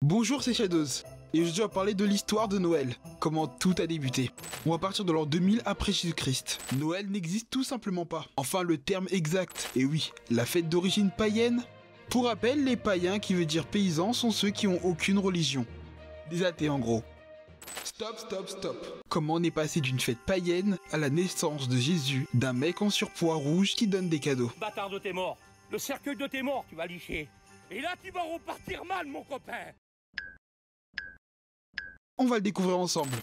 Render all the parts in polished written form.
Bonjour, c'est Shadows, et aujourd'hui on va parler de l'histoire de Noël, comment tout a débuté. On va partir de l'an 2000 après Jésus-Christ. Noël n'existe tout simplement pas, enfin le terme exact, et oui, la fête d'origine païenne. Pour rappel, les païens qui veut dire paysans sont ceux qui ont aucune religion. Des athées en gros. Stop. Comment on est passé d'une fête païenne à la naissance de Jésus, d'un mec en surpoids rouge qui donne des cadeaux. Bâtard de tes morts, le cercueil de tes morts, tu vas licher. Et là, tu vas repartir mal, mon copain. On va le découvrir ensemble.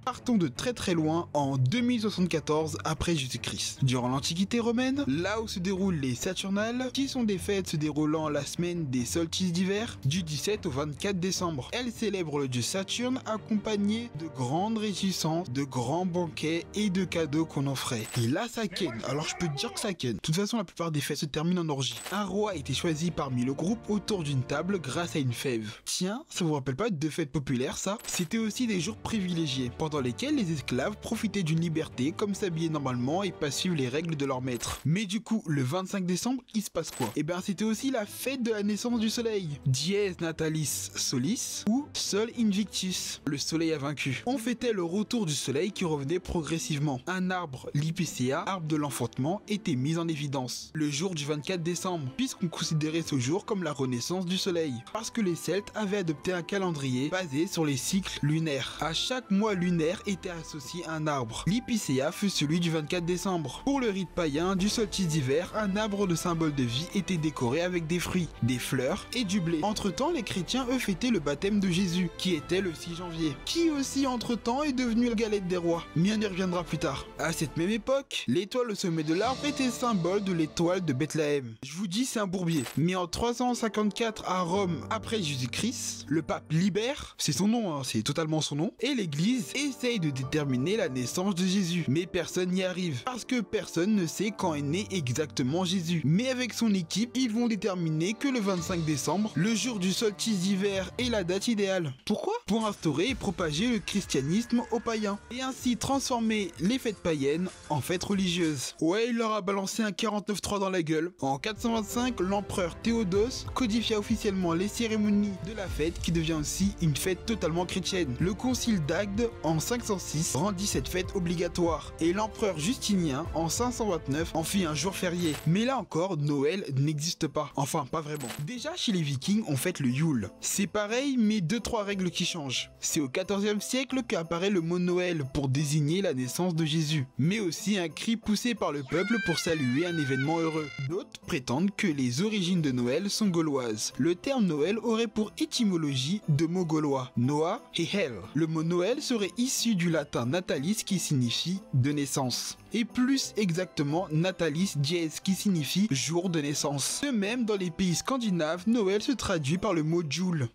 Partons de très loin en 2074 après Jésus-Christ. Durant l'Antiquité romaine, là où se déroulent les Saturnales, qui sont des fêtes se déroulant la semaine des solstices d'hiver, du 17 au 24 décembre. Elles célèbrent le dieu Saturne accompagné de grandes réjouissances, de grands banquets et de cadeaux qu'on offrait. Et là ça ken, alors je peux te dire que ça ken. De toute façon la plupart des fêtes se terminent en orgie. Un roi a été choisi parmi le groupe autour d'une table grâce à une fève. Tiens, ça vous rappelle pas de fêtes populaires ça? C'était aussi des jours privilégiés, pendant lesquels les esclaves profitaient d'une liberté comme s'habiller normalement et pas suivre les règles de leur maître. Mais du coup, le 25 décembre, il se passe quoi? Eh bien, c'était aussi la fête de la naissance du soleil. Dies Natalis Solis ou Sol Invictus, le soleil a vaincu. On fêtait le retour du soleil qui revenait progressivement. Un arbre, l'Ipicea, arbre de l'enfantement, était mis en évidence le jour du 24 décembre, puisqu'on considérait ce jour comme la renaissance du soleil. Parce que les Celtes avaient adopté un calendrier basé sur les cycles lunaires. À chaque mois lunaire était associé à un arbre. L'Ipicea fut celui du 24 décembre. Pour le rite païen du solstice d'hiver, un arbre de symbole de vie était décoré avec des fruits, des fleurs et du blé. Entre-temps, les chrétiens eux fêtaient le baptême de Jésus, qui était le 6 janvier, qui aussi entre-temps est devenu la galette des rois. Mais on y reviendra plus tard. À cette même époque, l'étoile au sommet de l'arbre était symbole de l'étoile de Bethléem. Je vous dis, c'est un bourbier. Mais en 354 à Rome, après Jésus-Christ, le pape Libère, c'est son nom, hein, c'est totalement son nom, et l'église essaye de déterminer la naissance de Jésus. Mais personne n'y arrive, parce que personne ne sait quand est né exactement Jésus. Mais avec son équipe, ils vont déterminer que le 25 décembre, le jour du solstice d'hiver, est la date idéale. Pourquoi? Pour instaurer et propager le christianisme aux païens, et ainsi transformer les fêtes païennes en fêtes religieuses. Ouais, il leur a balancé un 49.3 dans la gueule. En 425, l'empereur Théodose codifia officiellement les cérémonies de la fête qui devient aussi une fête totalement chrétienne. Le concile d'Agde en 506 rendit cette fête obligatoire et l'empereur Justinien en 529 en fit un jour férié. Mais là encore, Noël n'existe pas. Enfin, pas vraiment. Déjà, chez les Vikings, on fête le Yule. C'est pareil, mais 2-3 règles qui changent. C'est au 14e siècle qu'apparaît le mot Noël pour désigner la naissance de Jésus, mais aussi un cri poussé par le peuple pour saluer un événement heureux. D'autres prétendent que les origines de Noël sont gauloises. Le terme Noël aurait pour étymologie deux mots gaulois, Noah et Hel. Le mot Noël serait issu du latin natalis qui signifie de naissance, et plus exactement natalis dies qui signifie jour de naissance. De même, dans les pays scandinaves, Noël se traduit par le mot Jul.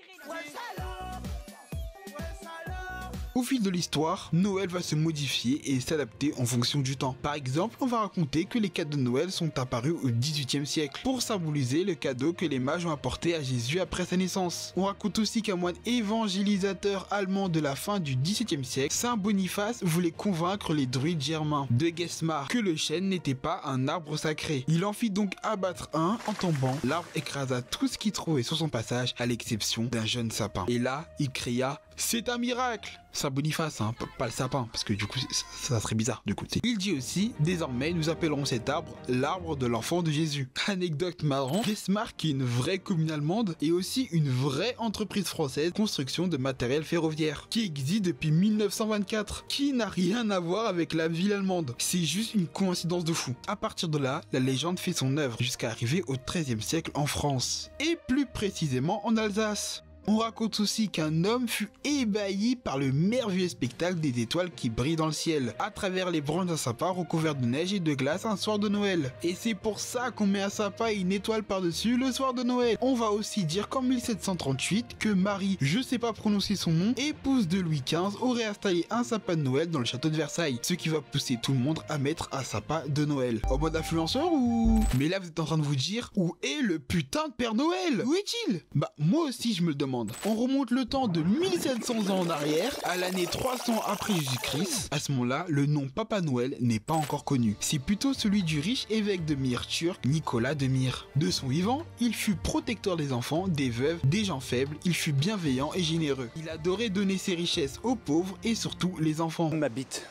Au fil de l'histoire, Noël va se modifier et s'adapter en fonction du temps. Par exemple, on va raconter que les cadeaux de Noël sont apparus au XVIIIe siècle pour symboliser le cadeau que les mages ont apporté à Jésus après sa naissance. On raconte aussi qu'un moine évangélisateur allemand de la fin du XVIIe siècle, Saint Boniface, voulait convaincre les druides germains de Geismar que le chêne n'était pas un arbre sacré. Il en fit donc abattre un en tombant. L'arbre écrasa tout ce qu'il trouvait sur son passage à l'exception d'un jeune sapin. Et là, il cria: c'est un miracle! Saint Boniface, hein, pas le sapin, parce que du coup, ça serait bizarre, du coup. Il dit aussi, désormais, nous appellerons cet arbre l'arbre de l'enfant de Jésus. Anecdote marrant, Geismar, qui est une vraie commune allemande, et aussi une vraie entreprise française, construction de matériel ferroviaire, qui existe depuis 1924, qui n'a rien à voir avec la ville allemande. C'est juste une coïncidence de fou. À partir de là, la légende fait son œuvre, jusqu'à arriver au XIIIe siècle en France, et plus précisément en Alsace. On raconte aussi qu'un homme fut ébahi par le merveilleux spectacle des étoiles qui brillent dans le ciel, à travers les branches d'un sapin recouvert de neige et de glace un soir de Noël. Et c'est pour ça qu'on met un sapin et une étoile par-dessus le soir de Noël. On va aussi dire qu'en 1738, que Marie, je sais pas prononcer son nom, épouse de Louis XV, aurait installé un sapin de Noël dans le château de Versailles, ce qui va pousser tout le monde à mettre un sapin de Noël. En mode influenceur ou... Mais là vous êtes en train de vous dire, où est le putain de Père Noël? Où est-il? Bah moi aussi je me le demande. demande. On remonte le temps de 1700 ans en arrière, à l'année 300 après Jésus-Christ. À ce moment-là, le nom Papa Noël n'est pas encore connu. C'est plutôt celui du riche évêque de Myre turc, Nicolas de Myre. De son vivant, il fut protecteur des enfants, des veuves, des gens faibles, il fut bienveillant et généreux. Il adorait donner ses richesses aux pauvres et surtout les enfants. Ma bite.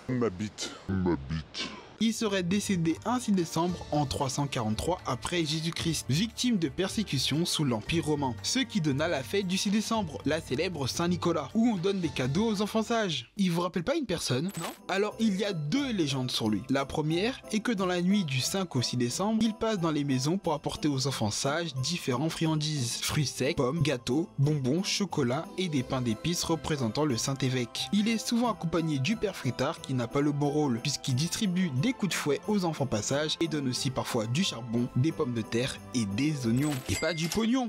Il serait décédé un 6 décembre en 343 après Jésus-Christ, victime de persécutions sous l'Empire romain. Ce qui donna la fête du 6 décembre, la célèbre Saint-Nicolas, où on donne des cadeaux aux enfants sages. Il vous rappelle pas une personne? Non? Alors il y a deux légendes sur lui. La première est que dans la nuit du 5 au 6 décembre, il passe dans les maisons pour apporter aux enfants sages différents friandises, fruits secs, pommes, gâteaux, bonbons, chocolat et des pains d'épices représentant le Saint-Évêque. Il est souvent accompagné du père Fouettard qui n'a pas le bon rôle, puisqu'il distribue des coups de fouet aux enfants passages et donne aussi parfois du charbon, des pommes de terre et des oignons. Et pas du pognon.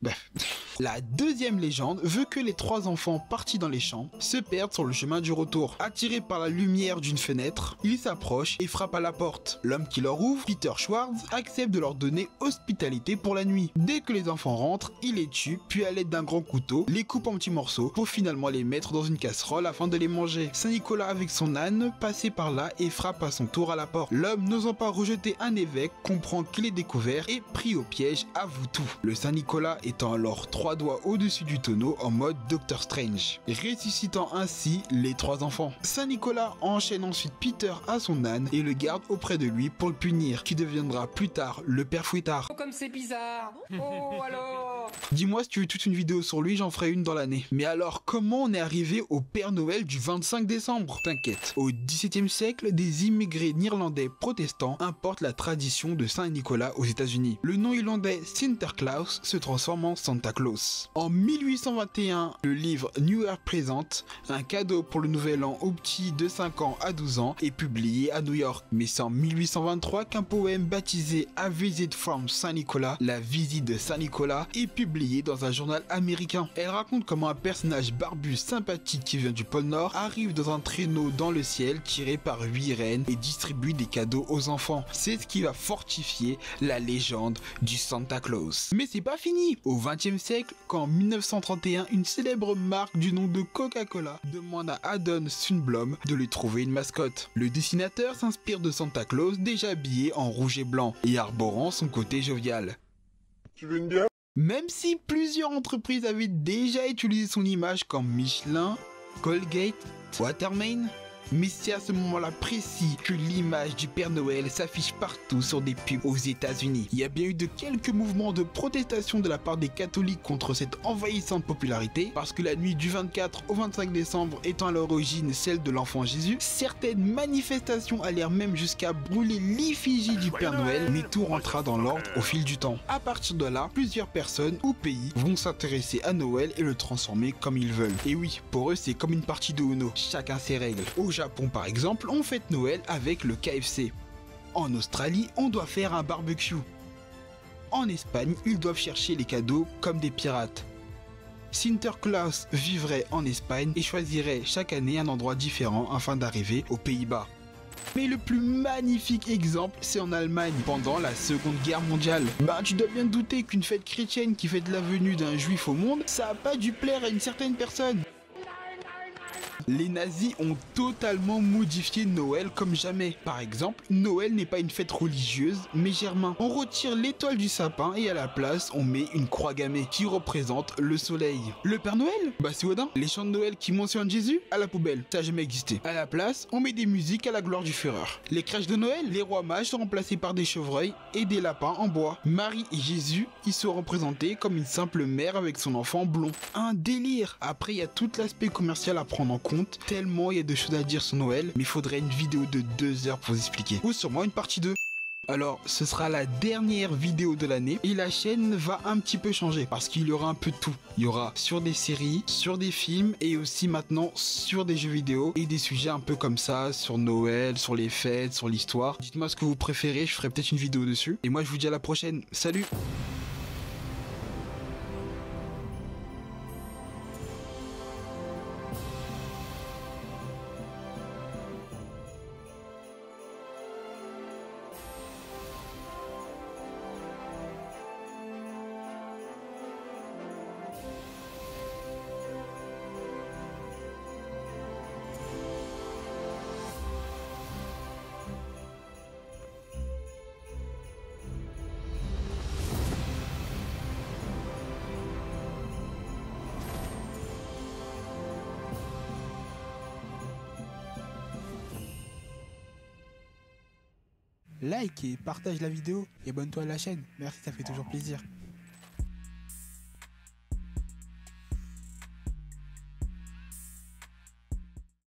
Bref. La deuxième légende veut que les trois enfants partis dans les champs se perdent sur le chemin du retour. Attirés par la lumière d'une fenêtre, ils s'approchent et frappent à la porte. L'homme qui leur ouvre, Peter Schwartz, accepte de leur donner hospitalité pour la nuit. Dès que les enfants rentrent, il les tue, puis à l'aide d'un grand couteau, les coupe en petits morceaux pour finalement les mettre dans une casserole afin de les manger. Saint-Nicolas avec son âne passait par là et frappe à son tour à la porte. L'homme, n'osant pas rejeter un évêque, comprend qu'il est découvert et pris au piège, avoue tout. Le Saint-Nicolas étant alors 3 doigts au-dessus du tonneau en mode Doctor Strange, ressuscitant ainsi les trois enfants. Saint-Nicolas enchaîne ensuite Peter à son âne et le garde auprès de lui pour le punir, qui deviendra plus tard le père Fouettard. Oh, comme c'est bizarre. Oh, alors. Dis-moi si tu veux toute une vidéo sur lui, j'en ferai une dans l'année. Mais alors, comment on est arrivé au Père Noël du 25 décembre? T'inquiète, au XVIIe siècle, des immigrés néerlandais protestants importent la tradition de Saint-Nicolas aux États-Unis. Le nom irlandais Sinterklaas se transforme en Santa Claus. En 1821, le livre New Year présente un cadeau pour le nouvel an au petit de 5 ans à 12 ans est publié à New York. Mais c'est en 1823 qu'un poème baptisé A Visit from Saint Nicolas, la visite de Saint Nicolas, est publié dans un journal américain. Elle raconte comment un personnage barbu sympathique qui vient du pôle Nord arrive dans un traîneau dans le ciel tiré par 8 rennes et distribue des cadeaux aux enfants. C'est ce qui va fortifier la légende du Santa Claus. Mais c'est pas fini. Au XXe siècle, quand en 1931, une célèbre marque du nom de Coca-Cola demande à Adon Sunblom de lui trouver une mascotte. Le dessinateur s'inspire de Santa Claus déjà habillé en rouge et blanc et arborant son côté jovial. Tu veux une bière? Même si plusieurs entreprises avaient déjà utilisé son image comme Michelin, Colgate, Watermain, mais c'est à ce moment-là précis que l'image du Père Noël s'affiche partout sur des pubs aux États-Unis. Il y a bien eu de quelques mouvements de protestation de la part des catholiques contre cette envahissante popularité, parce que la nuit du 24 au 25 décembre étant à l'origine celle de l'enfant Jésus, certaines manifestations allèrent même jusqu'à brûler l'effigie du Père Noël, mais tout rentra dans l'ordre au fil du temps. À partir de là, plusieurs personnes ou pays vont s'intéresser à Noël et le transformer comme ils veulent. Et oui, pour eux c'est comme une partie de Uno, chacun ses règles. Au Japon par exemple, on fête Noël avec le KFC. En Australie, on doit faire un barbecue. En Espagne, ils doivent chercher les cadeaux comme des pirates. Sinterklaas vivrait en Espagne et choisirait chaque année un endroit différent afin d'arriver aux Pays-Bas. Mais le plus magnifique exemple, c'est en Allemagne, pendant la Seconde Guerre mondiale. Tu dois bien te douter qu'une fête chrétienne qui fête la venue d'un juif au monde, ça a pas dû plaire à une certaine personne. Les nazis ont totalement modifié Noël comme jamais. Par exemple, Noël n'est pas une fête religieuse, mais germain. On retire l'étoile du sapin et à la place, on met une croix gammée qui représente le soleil. Le Père Noël? C'est Odin. Les chants de Noël qui mentionnent Jésus? À la poubelle, ça n'a jamais existé. À la place, on met des musiques à la gloire du Führer. Les crèches de Noël, les rois mages sont remplacés par des chevreuils et des lapins en bois. Marie et Jésus, ils sont représentés comme une simple mère avec son enfant blond. Un délire. Après, il y a tout l'aspect commercial à prendre en compte. Tellement il y a de choses à dire sur Noël, mais il faudrait une vidéo de 2 heures pour vous expliquer. Ou sûrement une partie 2. Alors, ce sera la dernière vidéo de l'année et la chaîne va un petit peu changer parce qu'il y aura un peu de tout. Il y aura sur des séries, sur des films et aussi maintenant sur des jeux vidéo et des sujets un peu comme ça, sur Noël, sur les fêtes, sur l'histoire. Dites-moi ce que vous préférez, je ferai peut-être une vidéo dessus. Et moi, je vous dis à la prochaine. Salut! like et partage la vidéo et abonne-toi à la chaîne. Merci, ça fait toujours plaisir.